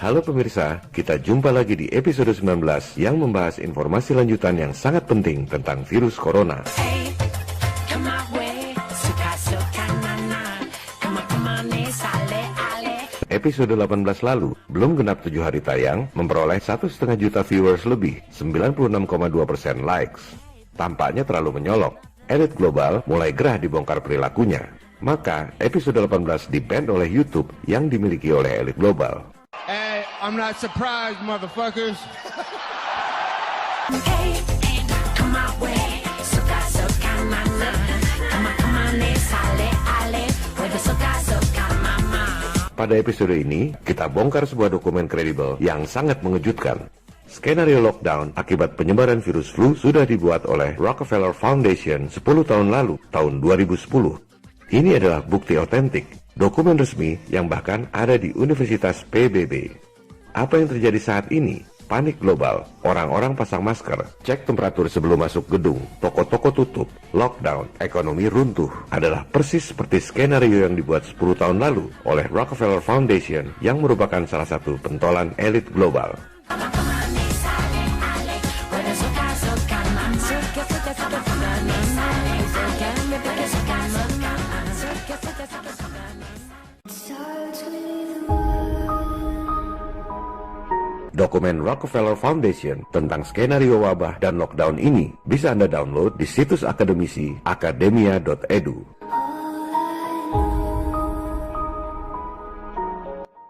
Halo pemirsa, kita jumpa lagi di episode 19 yang membahas informasi lanjutan yang sangat penting tentang virus corona. Episode 18 lalu, belum genap 7 hari tayang, memperoleh 1,5 juta viewers lebih, 96,2% likes. Tampaknya terlalu menyolok. Elit global mulai gerah dibongkar perilakunya. Maka, episode 18 di-ban oleh YouTube yang dimiliki oleh elit global. Hey, I'm not surprised, motherfuckers. Hey, come my way, suka mama, come on, sale ale, suka mama. Pada episode ini, kita bongkar sebuah dokumen kredibel yang sangat mengejutkan. Skenario lockdown akibat penyebaran virus flu sudah dibuat oleh Rockefeller Foundation 10 tahun lalu, tahun 2010. Ini adalah bukti otentik, dokumen resmi yang bahkan ada di Universitas PBB. Apa yang terjadi saat ini? Panik global, orang-orang pasang masker, cek temperatur sebelum masuk gedung, toko-toko tutup, lockdown, ekonomi runtuh, adalah persis seperti skenario yang dibuat 10 tahun lalu oleh Rockefeller Foundation yang merupakan salah satu pentolan elit global. Dokumen Rockefeller Foundation tentang skenario wabah dan lockdown ini bisa Anda download di situs akademisi academia.edu.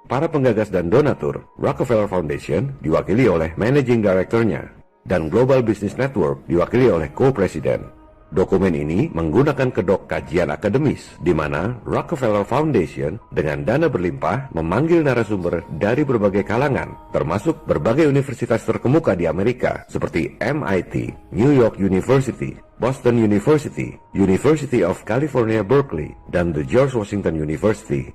Para penggagas dan donatur Rockefeller Foundation diwakili oleh Managing Director-nya dan Global Business Network diwakili oleh Co-Presiden. Dokumen ini menggunakan kedok kajian akademis, di mana Rockefeller Foundation dengan dana berlimpah memanggil narasumber dari berbagai kalangan, termasuk berbagai universitas terkemuka di Amerika, seperti MIT, New York University, Boston University, University of California Berkeley, dan The George Washington University.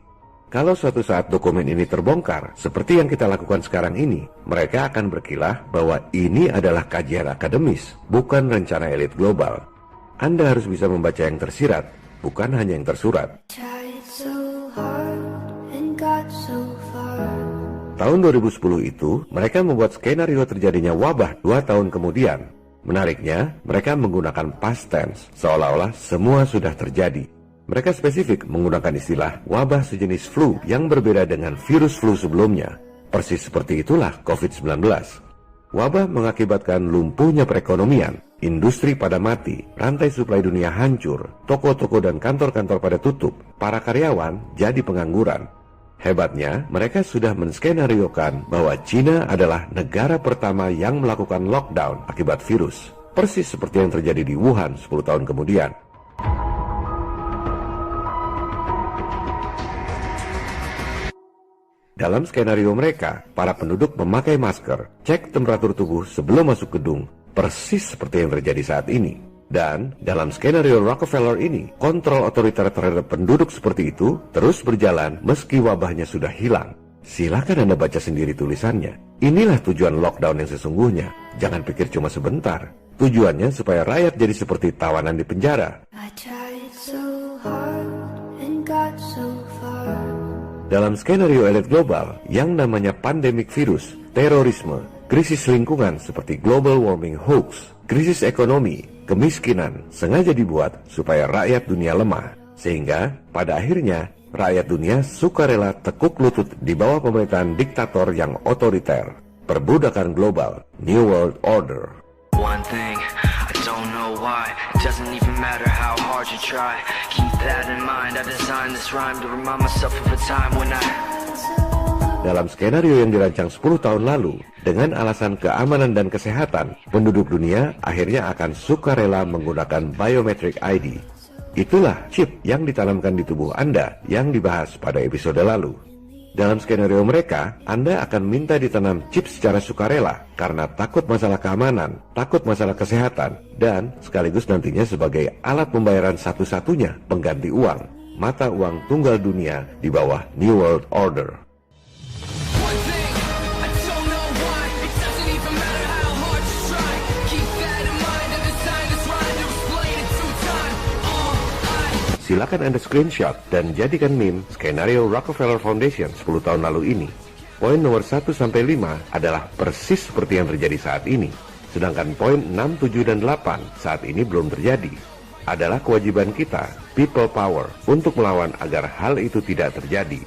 Kalau suatu saat dokumen ini terbongkar, seperti yang kita lakukan sekarang ini, mereka akan berkilah bahwa ini adalah kajian akademis, bukan rencana elit global. Anda harus bisa membaca yang tersirat, bukan hanya yang tersurat. Tahun 2010 itu, mereka membuat skenario terjadinya wabah 2 tahun kemudian. Menariknya, mereka menggunakan past tense, seolah-olah semua sudah terjadi. Mereka spesifik menggunakan istilah wabah sejenis flu yang berbeda dengan virus flu sebelumnya. Persis seperti itulah COVID-19. Wabah mengakibatkan lumpuhnya perekonomian, industri pada mati, rantai suplai dunia hancur, toko-toko dan kantor-kantor pada tutup, para karyawan jadi pengangguran. Hebatnya, mereka sudah menskenariokan bahwa Cina adalah negara pertama yang melakukan lockdown akibat virus, persis seperti yang terjadi di Wuhan 10 tahun kemudian. Dalam skenario mereka, para penduduk memakai masker, cek temperatur tubuh sebelum masuk gedung, persis seperti yang terjadi saat ini. Dan dalam skenario Rockefeller ini, kontrol otoriter terhadap penduduk seperti itu terus berjalan meski wabahnya sudah hilang. Silakan Anda baca sendiri tulisannya. Inilah tujuan lockdown yang sesungguhnya. Jangan pikir cuma sebentar. Tujuannya supaya rakyat jadi seperti tawanan di penjara. Dalam skenario elit global yang namanya pandemik virus, terorisme, krisis lingkungan seperti global warming hoax, krisis ekonomi, kemiskinan sengaja dibuat supaya rakyat dunia lemah. Sehingga pada akhirnya rakyat dunia sukarela tekuk lutut di bawah pemerintahan diktator yang otoriter. Perbudakan global, New World Order. One thing, I don't know why. It doesn't even matter how hard you try. Keep that in mind. I designed this rhyme to remind myself of a time when I... Dalam skenario yang dirancang 10 tahun lalu, dengan alasan keamanan dan kesehatan, penduduk dunia akhirnya akan sukarela menggunakan biometric ID. Itulah chip yang ditanamkan di tubuh Anda yang dibahas pada episode lalu. Dalam skenario mereka, Anda akan minta ditanam chip secara sukarela karena takut masalah keamanan, takut masalah kesehatan, dan sekaligus nantinya sebagai alat pembayaran satu-satunya pengganti uang, mata uang tunggal dunia di bawah New World Order. Silakan Anda screenshot dan jadikan meme skenario Rockefeller Foundation 10 tahun lalu ini. Poin nomor 1-5 adalah persis seperti yang terjadi saat ini. Sedangkan poin 6, 7, dan 8 saat ini belum terjadi. Adalah kewajiban kita, people power, untuk melawan agar hal itu tidak terjadi.